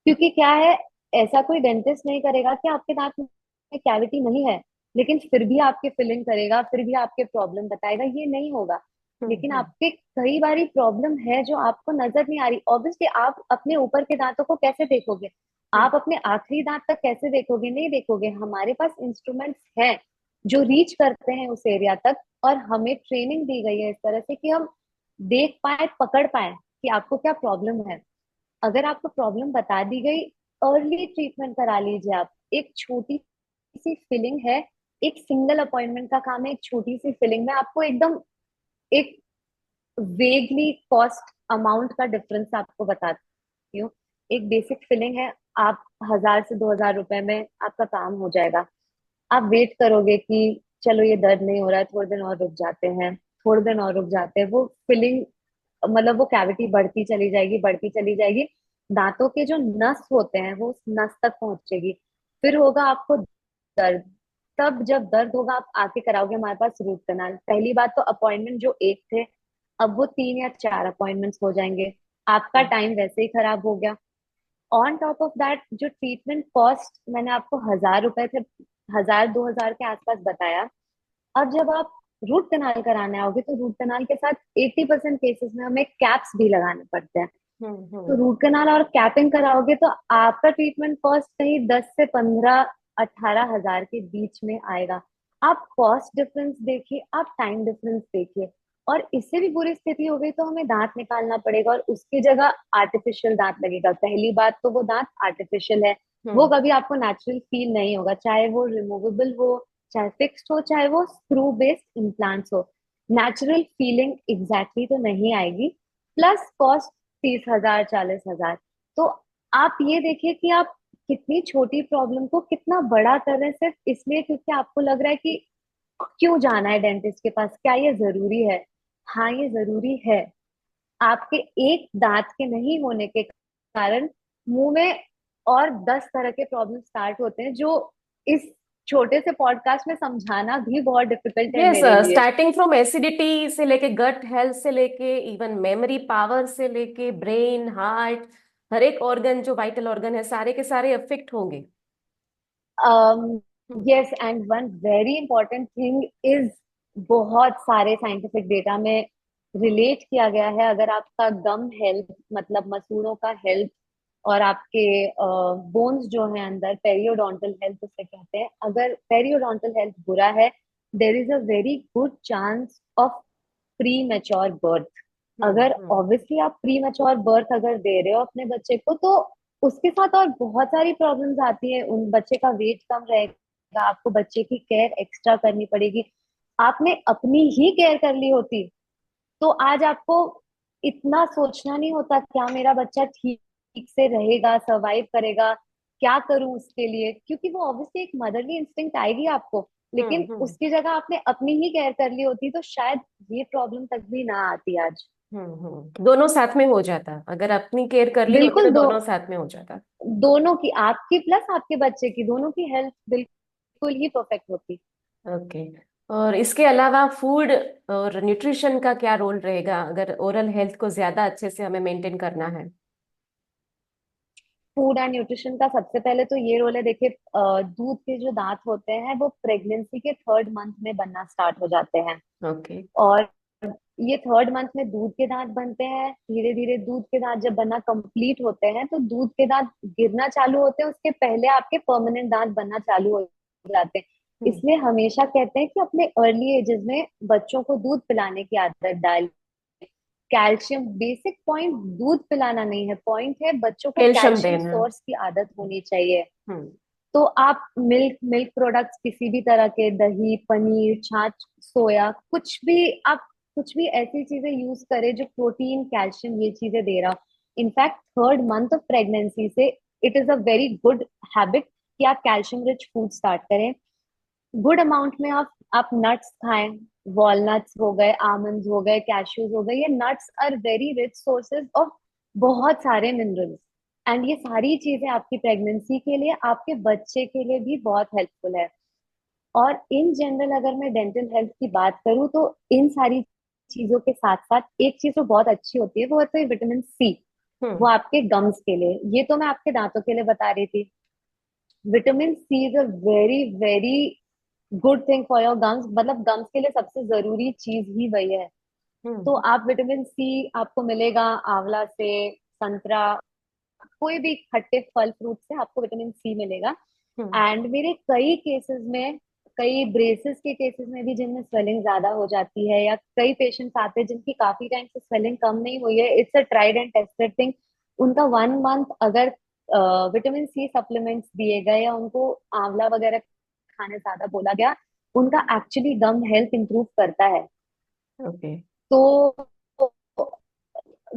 क्योंकि क्या है, ऐसा कोई डेंटिस्ट नहीं करेगा कि आपके दांत में कैविटी नहीं है लेकिन फिर भी आपके फिलिंग करेगा, फिर भी आपके प्रॉब्लम बताएगा, ये नहीं होगा। लेकिन हम्म। आपके कई बारी प्रॉब्लम है जो आपको नजर नहीं आ रही। ऑब्वियसली आप अपने ऊपर के दांतों को कैसे देखोगे, हम्म। आप अपने आखिरी दांत तक कैसे देखोगे, नहीं देखोगे। हमारे पास इंस्ट्रूमेंट्स हैं जो रीच करते हैं उस एरिया तक, और हमें ट्रेनिंग दी गई है इस तरह से कि हम देख पाए, पकड़ पाए कि आपको क्या प्रॉब्लम है। अगर आपको प्रॉब्लम बता दी गई, अर्ली ट्रीटमेंट करा लीजिए आप। एक छोटी सी फिलिंग है, एक सिंगल अपॉइंटमेंट का काम है, एक छोटी सी फिलिंग में आपको एकदम एक वेगली कॉस्ट अमाउंट का डिफरेंस आपको बताती हूँ। एक बेसिक फिलिंग है, आप 1,000 से 2,000 रुपए में आपका काम हो जाएगा। आप वेट करोगे कि चलो ये दर्द नहीं हो रहा है, थोड़े दिन और रुक जाते हैं, थोड़े दिन और रुक जाते हैं, वो फिलिंग मतलब वो कैविटी बढ़ती चली जाएगी, बढ़ती चली जाएगी। दांतों के जो नस होते हैं वो उस नस तक पहुंचेगी। फिर होगा आपको दर्द। तब जब दर्द होगा आप आके कराओगे हमारे पास रूट कनाल। पहली बात तो अपॉइंटमेंट जो एक थे, अब वो 3 या 4 अपॉइंटमेंट्स हो जाएंगे। आपका हम्म। टाइम वैसे ही खराब हो गया। ऑन टॉप ऑफ दैट जो ट्रीटमेंट कॉस्ट मैंने आपको 1,000 रुपए थे, 1,000 2,000 के आसपास बताया। अब जब आप रूट कनाल कराने आओगे तो रूट कनाल के साथ 80% केसेस में हमें कैप्स भी लगाने पड़ते हैं। तो हम्म। रूट कनाल और कैपिंग कराओगे तो आपका ट्रीटमेंट कॉस्ट कहीं 10 से 15 18 हजार के बीच में आएगा। आप कॉस्ट डिफरेंस देखिए, आप टाइम डिफरेंस देखिए। और इससे भी बुरी स्थिति हो गई तो हमें दांत निकालना पड़ेगा और उसकी जगह आर्टिफिशियल दांत लगेगा। पहली बात तो वो दांत आर्टिफिशियल है, वो हम्म। कभी आपको नेचुरल फील नहीं होगा, चाहे वो रिमूवेबल हो, चाहे फिक्स्ड हो, चाहे वो स्क्रू बेस्ड इम्प्लांट्स हो। नेचुरल फीलिंग एग्जैक्टली तो नहीं आएगी। प्लस कॉस्ट 30 हजार 40 हजार। तो आप ये देखिए कि आप कितनी छोटी प्रॉब्लम को कितना बड़ा कर रहे हैं सिर्फ इसलिए क्योंकि आपको लग रहा है कि क्यों जाना है डेंटिस्ट के पास, क्या ये जरूरी है। हाँ ये जरूरी है। आपके एक दांत के नहीं होने के कारण मुंह में और 10 तरह के प्रॉब्लम स्टार्ट होते हैं, जो इस छोटे से पॉडकास्ट में समझाना भी बहुत डिफिकल्ट है यस, मेरे लिए। स्टार्टिंग फ्रॉम एसिडिटी से लेके गट हेल्थ से लेके इवन मेमोरी पावर से लेके ब्रेन हार्ट, हर एक ऑर्गन जो वाइटल ऑर्गन है सारे के सारे अफेक्ट होंगे। Hmm. Yes, and one very important thing is, बहुत सारे साइंटिफिक डेटा में रिलेट किया गया है, अगर आपका गम हेल्थ मतलब मसूड़ों का हेल्थ और आपके बोन्स जो है अंदर पेरियोडोंटल हेल्थ उसे कहते हैं, अगर पेरियोडोंटल हेल्थ बुरा है there is a very good chance of pre mature birth. अगर हम्म। ऑब्वियसली आप प्री मेच्योर बर्थ अगर दे रहे हो अपने बच्चे को तो उसके साथ और बहुत सारी प्रॉब्लम्स आती है। उन बच्चे का वेट कम रहेगा, आपको बच्चे की केयर एक्स्ट्रा करनी पड़ेगी। आपने अपनी ही केयर कर ली होती तो आज आपको इतना सोचना नहीं होता क्या मेरा बच्चा ठीक ठीक से रहेगा, सरवाइव करेगा, क्या करूं उसके लिए, क्योंकि वो ऑब्वियसली एक मदरली इंस्टिंक्ट आएगी आपको। लेकिन हम्म। उसकी जगह आपने अपनी ही केयर कर ली होती तो शायद ये प्रॉब्लम तक भी ना आती आज। दोनों साथ में हो जाता, अगर अपनी केयर कर ली होती तो बिल्कुल दो, दोनों साथ में हो जाता। दोनों की, आपकी प्लस आपके बच्चे की, दोनों की हेल्थ बिल्कुल ही परफेक्ट होती। ओके। और इसके अलावा फूड और न्यूट्रिशन का क्या रोल रहेगा अगर ओरल हेल्थ को ज्यादा अच्छे से हमें मेंटेन करना है? फूड एंड न्यूट्रिशन का सबसे पहले तो ये रोल है, देखिए दूध के जो दांत होते हैं वो प्रेगनेंसी के 3rd मंथ में बनना स्टार्ट हो जाते हैं। ओके। और ये 3rd मंथ में दूध के दांत बनते हैं। धीरे धीरे दूध के दांत जब बनना कंप्लीट होते हैं तो दूध के दांत गिरना चालू होते हैं, उसके पहले आपके परमानेंट दांत बनना चालू हो जाते हैं। हम्म। इसलिए हमेशा कहते हैं कि अपने अर्ली एजेस में बच्चों को दूध पिलाने की आदत डाल। कैल्शियम बेसिक पॉइंट दूध पिलाना नहीं है, पॉइंट है बच्चों को कैल्शियम कैल्शियम देना। सोर्स की आदत होनी चाहिए। हम्म। तो आप मिल्क मिल्क प्रोडक्ट्स किसी भी तरह के, दही पनीर छाछ सोया कुछ भी, आप कुछ भी ऐसी चीजें यूज करें जो प्रोटीन कैल्शियम ये चीजें दे रहा हो। In fact 3rd month of pregnancy से it is a very good habit कि आप कैल्शियम रिच फूड स्टार्ट करें। गुड अमाउंट में आप नट्स खाएं। वॉलनट्स हो गए, आमंड्स हो गए, कैश्यूज हो गए, ये nuts are very rich sources of बहुत सारे मिनरल्स। एंड ये सारी चीजें आपकी प्रेगनेंसी के लिए, आपके बच्चे के लिए भी बहुत हेल्पफुल है। और इन जनरल अगर मैं डेंटल हेल्थ की बात करूँ तो इन सारी चीजों के साथ साथ एक चीज जो बहुत अच्छी होती है वो होता है विटामिन सी। वो हम्म। आपके गम्स के लिए, ये तो मैं आपके दांतों के लिए बता रही थी। Vitamin C is a very very good thing for your gums, मतलब गम्स के लिए सबसे जरूरी चीज ही वही है। तो हम्म। आप विटामिन सी आपको मिलेगा आंवला से, संतरा, कोई भी खट्टे फल फ्रूट से आपको विटामिन सी मिलेगा। हम्म। एंड मेरे कई केसेस में, कई ब्रेसेस के केसेस में भी जिनमें स्वेलिंग ज्यादा हो जाती है, या कई पेशेंट्स आते हैं जिनकी काफी टाइम से स्वेलिंग कम नहीं हुई है, it's a tried and tested thing. उनका 1 मंथ अगर विटामिन सी सप्लीमेंट्स दिए गए या उनको आंवला वगैरह खाने ज्यादा बोला गया, उनका एक्चुअली गम हेल्थ इंप्रूव करता है। ओके। तो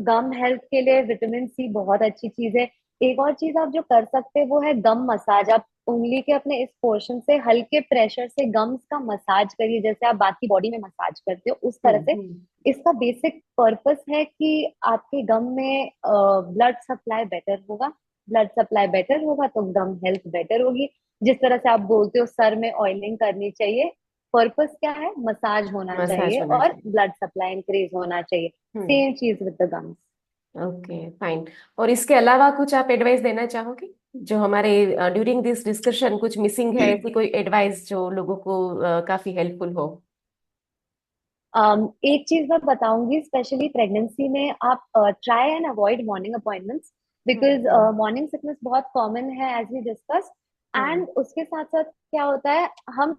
गम हेल्थ के लिए विटामिन सी बहुत अच्छी चीज है। एक और चीज आप जो कर सकते हैं वो है गम मसाज। आप उंगली के अपने इस पोर्शन से हल्के प्रेशर से गम्स का मसाज करिए, जैसे आप बाकी बॉडी में मसाज करते हो उस तरह से। हम्म। इसका बेसिक पर्पस है कि आपके गम में ब्लड सप्लाई बेटर होगा। ब्लड सप्लाई बेटर होगा तो गम हेल्थ बेटर होगी। जिस तरह से आप बोलते हो सर में ऑयलिंग करनी चाहिए, पर्पस क्या है? मसाज होना मसाज चाहिए होना और चाहिए। ब्लड सप्लाई इंक्रीज होना चाहिए। हम्म। सेम चीज with the gums. Okay fine. और इसके अलावा कुछ आप एडवाइस देना चाहोगे जो हमारे ड्यूरिंग दिस डिस्कशन कुछ मिसिंग है, ऐसी कोई एडवाइस जो लोगों को काफी हेल्पफुल हो? एक चीज मैं बताऊंगी, स्पेशली प्रेगनेंसी में आप try and avoid morning appointments, because hmm. Morning sickness बहुत कॉमन है as we discuss. Hmm. And उसके साथ साथ क्या होता है, हम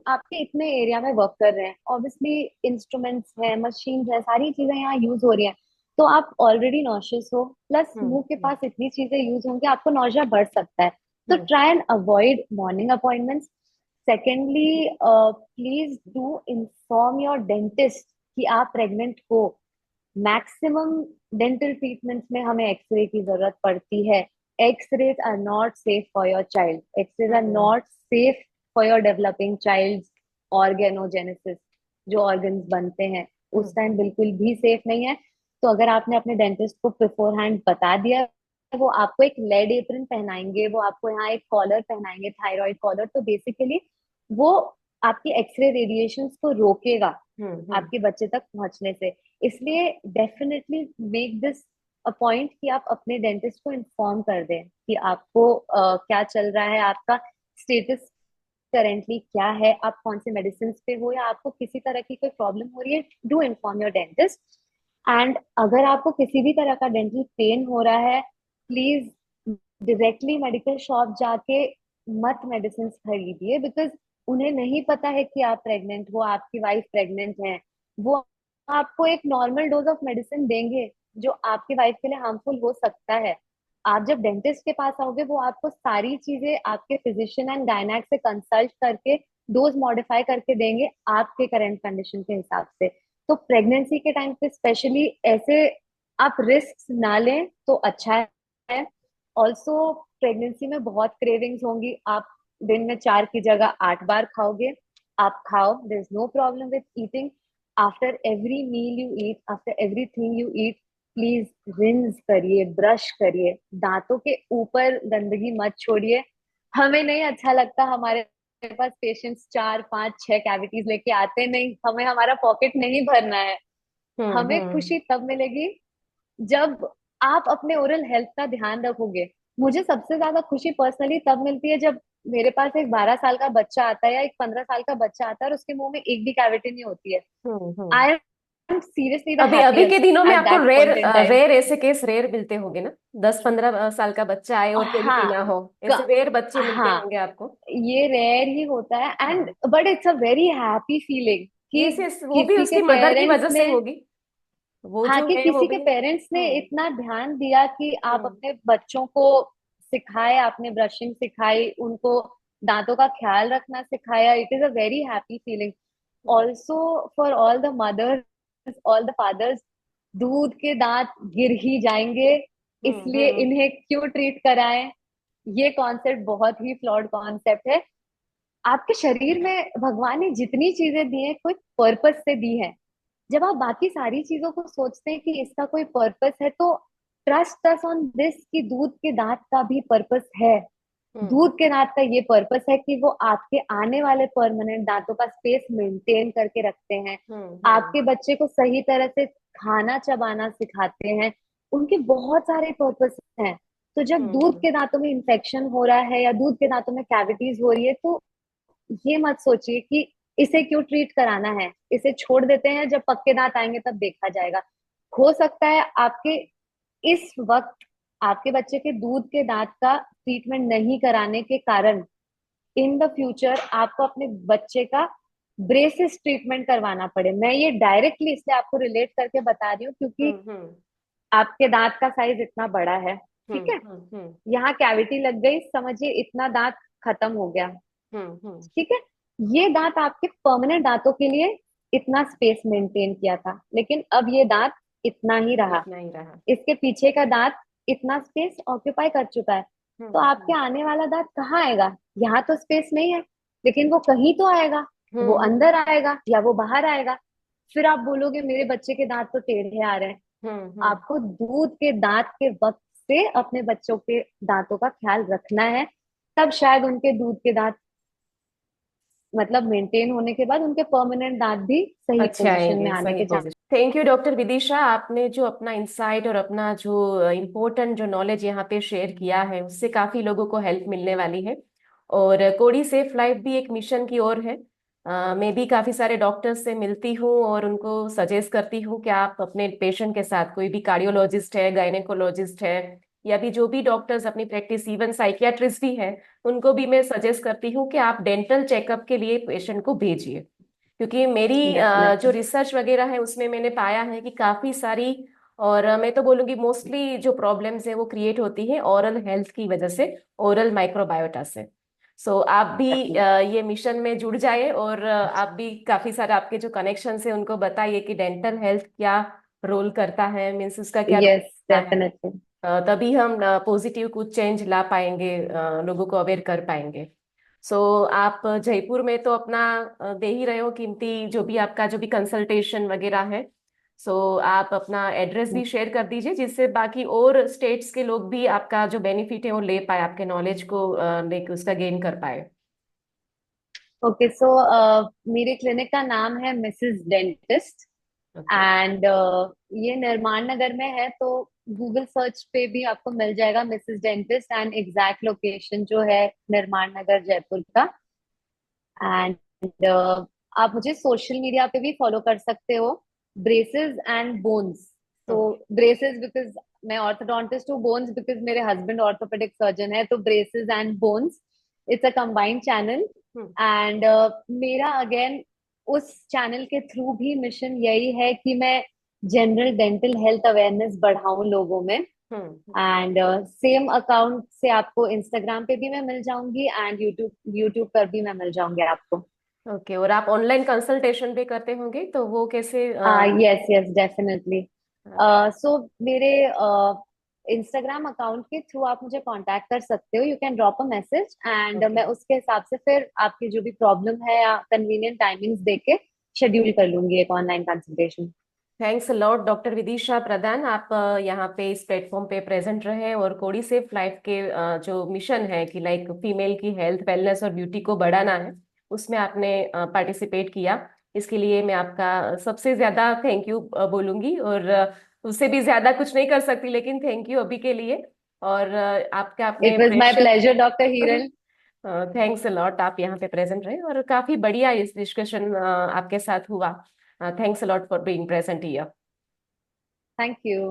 आपके इतने एरिया में वर्क कर रहे हैं, ऑब्वियसली इंस्ट्रूमेंट्स हैं, मशीन है, सारी चीजें यहाँ यूज हो रही हैं। तो आप ऑलरेडी नॉशियस हो, प्लस हम्म। मुंह के हम्म। पास इतनी चीजें यूज होंगी, आपको नौजिया बढ़ सकता है। तो hmm. Try and avoid morning appointments. Secondly, please do inform your dentist कि आप प्रेग्नेंट हो। मैक्सिमम डेंटल ट्रीटमेंट्स में हमें एक्सरे की जरूरत पड़ती है। X-rays are not safe for your child, X-rays are hmm. Not safe for your developing child. Organogenesis, जो ऑर्गन्स बनते हैं उस टाइम हम्म। बिल्कुल भी सेफ नहीं है। तो अगर आपने अपने डेंटिस्ट को बिफोर हैंड बता दिया, वो आपको एक लेड एप्रन पहनाएंगे, वो आपको यहाँ एक कॉलर पहनाएंगे, थायराइड कॉलर। तो बेसिकली वो आपकी एक्सरे रेडिएशंस को रोकेगा हम्म। आपके बच्चे तक पहुंचने से। इसलिए definitely make this a point कि आप अपने डेंटिस्ट को इन्फॉर्म कर दें कि आपको क्या चल रहा है, आपका स्टेटस करेंटली क्या है, आप कौन से मेडिसिन पे हो, या आपको किसी तरह की कोई प्रॉब्लम हो रही है। Do inform your dentist. And अगर आपको किसी भी तरह का डेंटल पेन हो रहा है, प्लीज डायरेक्टली मेडिकल शॉप जाके मत मेडिसिन खरीदिए, बिकॉज उन्हें नहीं पता है कि आप प्रेग्नेंट हो, आपकी वाइफ प्रेग्नेंट है। वो आपको एक नॉर्मल डोज ऑफ मेडिसिन देंगे जो आपकी वाइफ के लिए हार्मफुल हो सकता है। आप जब डेंटिस्ट के पास आओगे, वो आपको सारी चीजें आपके फिजिशियन एंड गायनेक से कंसल्ट करके डोज मॉडिफाई करके देंगे आपके करंट कंडीशन के हिसाब से। तो प्रेगनेंसी के टाइम पे स्पेशली ऐसे आप रिस्क ना लें तो अच्छा है। ऑल्सो प्रेगनेंसी में बहुत क्रेविंग्स होंगी। आप दिन में 4 की जगह 8 बार खाओगे, आप खाओ, there is no problem with eating. After every meal you eat, after everything you eat, please rinse करिए, ब्रश करिए, दांतों के ऊपर गंदगी मत छोड़िए। हमें नहीं अच्छा लगता हमारे पास पेशेंट्स 4 5 6 कैविटीज लेके आते, नहीं, हमें हमारा पॉकेट नहीं भरना है। हम्म। हमें खुशी तब मिलेगी जब आप अपने ओरल हेल्थ का ध्यान रखोगे। मुझे सबसे ज्यादा खुशी पर्सनली तब मिलती है जब मेरे पास एक 12 साल का बच्चा आता है या एक 15 साल का बच्चा आता है और उसके मुंह में एक भी कैविटी नहीं होती है। Hmm. I am seriously the अभी अभी के हैप्पीएस्ट दिनों में एट आपको that rare point in time. Rare ऐसे केस रेयर मिलते होंगे ना, 10-15 साल का बच्चा आए और कैविटी हाँ, ना हो, ऐसे क- रेयर बच्चे मिलते हाँ, होंगे आपको। ये रेयर ही होता है। एंड हाँ। But it's a very happy feeling yes कि यस, वो भी किसी के उसकी मदर की पेरेंट्स वजह से ने, होगी। वो हाँ, जो कि है वो किसी के भी। पेरेंट्स ने इतना ध्यान दिया कि आप हम्म। अपने बच्चों को सिखाए, आपने ब्रशिंग सिखाई, उनको दांतों का ख्याल रखना सिखाया। It is a very happy feeling. Hmm. Also for all the mothers, all the fathers, दूध के दांत गिर ही जाएंगे, इसलिए हम्म। इन्हें क्यों ट्रीट कराएं। ये कॉन्सेप्ट बहुत ही फ्लॉड कॉन्सेप्ट है। आपके शरीर में भगवान ने जितनी चीजें दी है कोई पर्पस से दी है। जब आप बाकी सारी चीजों को सोचते हैं कि इसका कोई पर्पस है, तो ट्रस्ट अस ऑन दिस कि दूध के दांत का भी पर्पस है। हम्म। दूध के दांत का ये पर्पस है कि वो आपके आने वाले परमानेंट दांतों का स्पेस मेंटेन करके रखते हैं, हम्म। आपके बच्चे को सही तरह से खाना चबाना सिखाते हैं। उनके बहुत सारे पर्पस हैं। तो जब दूध हम्म। के दांतों में इंफेक्शन हो रहा है या दूध के दांतों में कैविटीज हो रही है, तो ये मत सोचिए कि इसे क्यों ट्रीट कराना है, इसे छोड़ देते हैं, जब पक्के दांत आएंगे तब देखा जाएगा। हो सकता है आपके इस वक्त आपके बच्चे के दूध के दांत का ट्रीटमेंट नहीं कराने के कारण इन द फ्यूचर आपको अपने बच्चे का ब्रेसिस ट्रीटमेंट करवाना पड़े। मैं ये डायरेक्टली इसलिए आपको रिलेट करके बता रही हूँ क्योंकि हम्म। आपके दांत का साइज इतना बड़ा है, ठीक है, हम्म। यहाँ कैविटी लग गई, समझिए इतना दांत खत्म हो गया, हम्म। ठीक है। ये दांत आपके परमानेंट दांतों के लिए इतना स्पेस मेंटेन किया था, लेकिन अब ये दांत इतना ही रहा, इतना ही रहा। इसके पीछे का दांत इतना स्पेस ऑक्यूपाई कर चुका है, तो आपके हम्म आने वाला दांत कहाँ आएगा? यहाँ तो स्पेस नहीं है, लेकिन वो कहीं तो आएगा, वो हम्म अंदर आएगा या वो बाहर आएगा। फिर आप बोलोगे मेरे बच्चे के दांत तो टेढ़े आ रहे हैं। हम्म। आपको दूध के दांत के वक्त से अपने बच्चों के दांतों का ख्याल रखना है, तब शायद उनके दूध के दांत मतलब मेंटेन होने के बाद उनके परमानेंट दांत भी सही अच्छे पोजीशन में आएंगे, आने सही के chance. Position. Thank you doctor Vidisha, आपने जो अपना इंसाइट और अपना जो इम्पोर्टेंट जो नॉलेज यहाँ पे शेयर किया है उससे काफी लोगों को हेल्प मिलने वाली है। और कोडी सेफ लाइफ भी एक मिशन की ओर है। मैं भी काफी सारे डॉक्टर्स से मिलती हूँ और उनको सजेस्ट करती हूँ कि आप अपने पेशेंट के साथ, कोई भी कार्डियोलॉजिस्ट है, गायनेकोलॉजिस्ट है, या भी जो भी डॉक्टर्स अपनी प्रैक्टिस, इवन साइकियाट्रिस्ट भी है, उनको भी मैं सजेस्ट करती हूँ कि आप डेंटल चेकअप के लिए पेशेंट को भेजिए। क्योंकि मेरी जो डेफिनेटली। रिसर्च वगैरह है उसमें मैंने पाया है कि काफी सारी, और मैं तो बोलूंगी मोस्टली जो प्रॉब्लम्स है वो क्रिएट होती है ओरल हेल्थ की वजह से, ओरल माइक्रोबायोटा से। सो आप भी ये मिशन में जुड़ जाए, और आप भी काफी सारे आपके जो कनेक्शन है उनको बताइए कि डेंटल हेल्थ क्या रोल करता है, मीन्स उसका क्या रोल यस करता है। डेफिनेटली। तभी हम पॉजिटिव कुछ चेंज ला पाएंगे, लोगों को अवेयर कर पाएंगे। सो आप जयपुर में तो अपना दे ही रहे हो कीमती, जो भी आपका जो भी कंसल्टेशन वगैरह है। सो आप अपना एड्रेस भी शेयर कर दीजिए, जिससे बाकी और स्टेट्स के लोग भी आपका जो बेनिफिट है वो ले पाए, आपके नॉलेज को लेके उसका गेन कर पाए। ओके सो मेरे क्लिनिक का नाम है मिसेस डेंटिस्ट, ओके। एंड ये निर्माण नगर में है, तो गूगल सर्च पे भी आपको मिल जाएगा Mrs dentist, and exact location जो है निर्माण नगर जयपुर का। एंड आप मुझे सोशल मीडिया पे भी फॉलो कर सकते हो, ब्रेसेस एंड बोन्स। तो ओके। ब्रेसेस बिकॉज मैं ऑर्थोडोंटिस्ट हूँ, बोन्स बिकॉज मेरे हस्बैंड ऑर्थोपेडिक सर्जन है, तो braces and bones, it's a combined channel. Hmm and मेरा अगेन उस चैनल के थ्रू भी मिशन यही है कि मैं जनरल डेंटल हेल्थ अवेयरनेस बढ़ाऊं लोगों में। हम्म। एंड सेम अकाउंट से आपको इंस्टाग्राम पे भी मैं मिल जाऊंगी, एंड यूट्यूब यूट्यूब पर भी मैं मिल जाऊंगी आपको। ओके, और आप ऑनलाइन कंसल्टेशन भी करते होंगे तो वो कैसे? Yes yes definitely. ओके। सो मेरे इंस्टाग्राम अकाउंट के थ्रू आप मुझे कांटेक्ट कर सकते हो, you can drop a message, and okay. मैं उसके हिसाब से फिर आपकी जो भी प्रॉब्लम है या कन्वीनियंट टाइमिंग्स देके शेड्यूल कर लूंगी एक online consultation. Thanks lot doctor Vidisha Pradhan, आप यहाँ पे इस प्लेटफॉर्म पे प्रेजेंट रहे और कोडी सेफ लाइफ के जो मिशन है कि लाइक फीमेल की हेल्थ, वेलनेस और ब्यूटी को बढ़ाना है, उसमें आपने पार्टिसिपेट किया। इसके लिए मैं आपका सबसे ज्यादा थैंक यू बोलूंगी, और उससे भी ज्यादा कुछ नहीं कर सकती, लेकिन थैंक यू अभी के लिए। और आपका अपने it was my precious, pleasure doctor हिरन। थैंक्स लॉट, आप यहाँ पे प्रेजेंट रहे और काफी बढ़िया इस डिस्कशन आपके साथ हुआ। Thanks lot for being present here. Thank you.